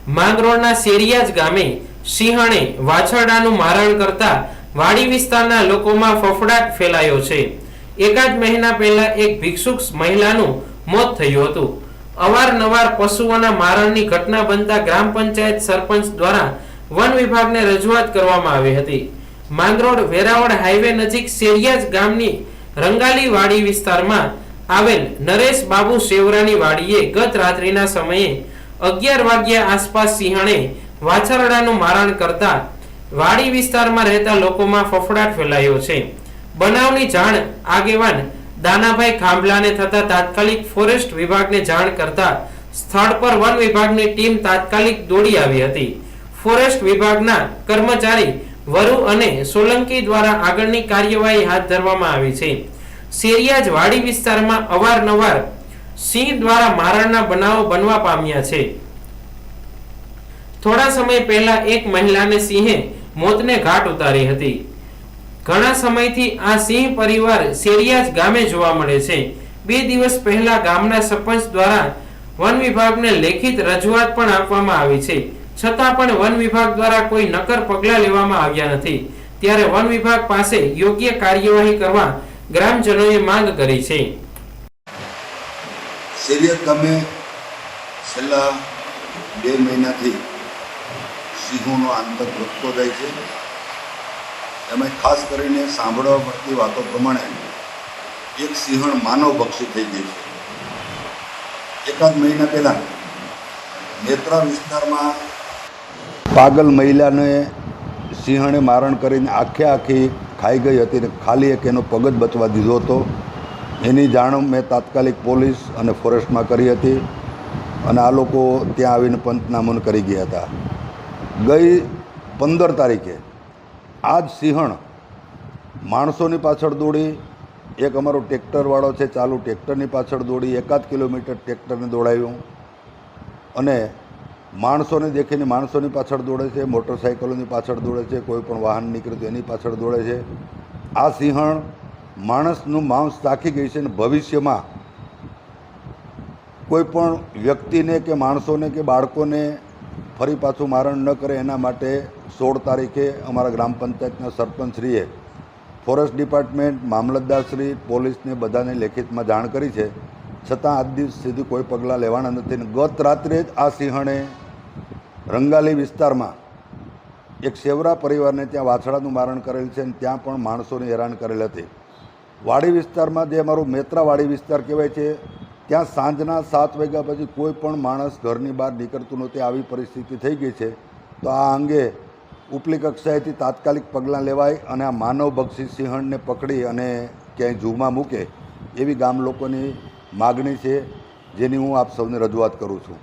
માંગરોળના શેરિયાજ ગામે સિંહણે વાછરડાનું મારણ કરતા વાડી વિસ્તારના લોકોમાં ફફડાટ ફેલાયો છે। એકાદ મહિના પહેલા એક ભિક્ષુક મહિલાનું મોત થયું હતું। અવારનવાર પશુઓના મારણની ઘટના બનતા ગ્રામ પંચાયત સરપંચ દ્વારા વન વિભાગને રજૂઆત કરવામાં આવી હતી। માંગરોળ વેરાવળ હાઈવે નજીક શેરિયાજ ગામની રંગાલી વાડી વિસ્તારમાં આવેલ નરેશ બાબુ શેવરાની વાડીએ ગત રાત્રિના સમયે 11 વાગ્યા આસપાસ સિંહણે વાછરડાનું મારણ કરતા વાડી વિસ્તારમાં રહેતા લોકોમાં ફફડાટ ફેલાયો છે। બનાવની જાણ આગેવાન દાનાભાઈ ખાંભલાને થતા તાત્કાલિક ફોરેસ્ટ વિભાગને જાણ કરતા સ્થળ પર વન વિભાગની ટીમ તાત્કાલિક દોડી આવી હતી। ફોરેસ્ટ વિભાગના કર્મચારી વરુ અને સોલંકી દ્વારા આગળની કાર્યવાહી હાથ ધરવામાં આવી છે। શેરિયાજ વાડી વિસ્તારમાં અવારનવાર સિંહ દ્વારા મારણના બનાવો બનવા પામ્યા છે। થોડા સમય પહેલા એક મહિલાને સિંહે મોતને ઘાટ ઉતારી હતી। ઘણા સમયથી આ સિંહ પરિવાર શેરિયાજ ગામે જોવા મળે છે। 2 દિવસ પહેલા ગામના સરપંચ દ્વારા વન વિભાગને લેખિત રજૂઆત પણ આપવામાં આવી છે, છતાં પણ વન વિભાગ દ્વારા કોઈ નક્કર પગલાં લેવામાં આવ્યા નથી। ત્યારે વન વિભાગ પાસે યોગ્ય કાર્યવાહી કરવા ગ્રામજનોએ માંગ કરી છે। શેરિયાજ ગામે છેલ્લા 2 મહિનાથી સિંહોનો આતંક વધતો જાય છે। એમાં ખાસ કરીને સાંભળવા મળતી વાતો પ્રમાણે એક સિંહણ માનવભક્ષી થઈ ગઈ છે। એકાદ મહિના પહેલાં નેત્રા વિસ્તારમાં પાગલ મહિલાને સિંહણે મારણ કરીને આખી ખાઈ ગઈ હતી ને ખાલી એક એનો પગ જ બચવા દીધો હતો। એની જાણ મેં તાત્કાલિક પોલીસ અને ફોરેસ્ટમાં કરી હતી અને આ લોકો ત્યાં આવીને પંચનામું કરી ગયા હતા। ગઈ 15 તારીખે આ જ સિંહણ માણસોની પાછળ દોડી, એક અમારો ટ્રેક્ટરવાળો છે ચાલુ ટ્રેક્ટરની પાછળ દોડી 1 કિલોમીટર ટ્રેક્ટરને દોડાવ્યું અને માણસોને દેખીને માણસોની પાછળ દોડે છે, મોટરસાઇકલોની પાછળ દોડે છે, કોઈ પણ વાહન નીકળે તો એની પાછળ દોડે છે। આ સિંહણ માણસનું માંસ ચાખી ગઈ છે અને ભવિષ્યમાં કોઈ પણ વ્યક્તિને કે માણસોને કે બાળકોને ફરી પાછું મારણ ન કરે એના માટે 16 તારીખે અમારા ગ્રામ પંચાયતના સરપંચશ્રીએ ફોરેસ્ટ ડિપાર્ટમેન્ટ, મામલતદારશ્રી, પોલીસને બધાને લેખિતમાં જાણ કરી છે, છતાં આજ દિવસ સુધી કોઈ પગલાં લેવાના નથી। ગત રાત્રે જ આ સિંહણે રંગાલી વિસ્તારમાં એક શેવરા પરિવારને ત્યાં વાછડાનું મારણ કરેલ છે અને ત્યાં પણ માણસોને હેરાન કરેલ હતી। વાડી વિસ્તારમાં જે અમારું મેત્રા વાડી વિસ્તાર કહેવાય છે, ત્યાં સાંજના 7 વાગ્યા પછી કોઈ પણ માણસ ઘરની બહાર નીકળતું નહોતું। આવી પરિસ્થિતિ થઈ ગઈ છે। તો આ અંગે ઉપલી કક્ષાએથી તાત્કાલિક પગલાં લેવાય અને આ માનવભક્ષી સિંહણને પકડી અને ક્યાંય ઝૂમાં મૂકે એવી ગામ લોકોની માગણી છે, જેની હું આપ સૌને રજૂઆત કરું છું।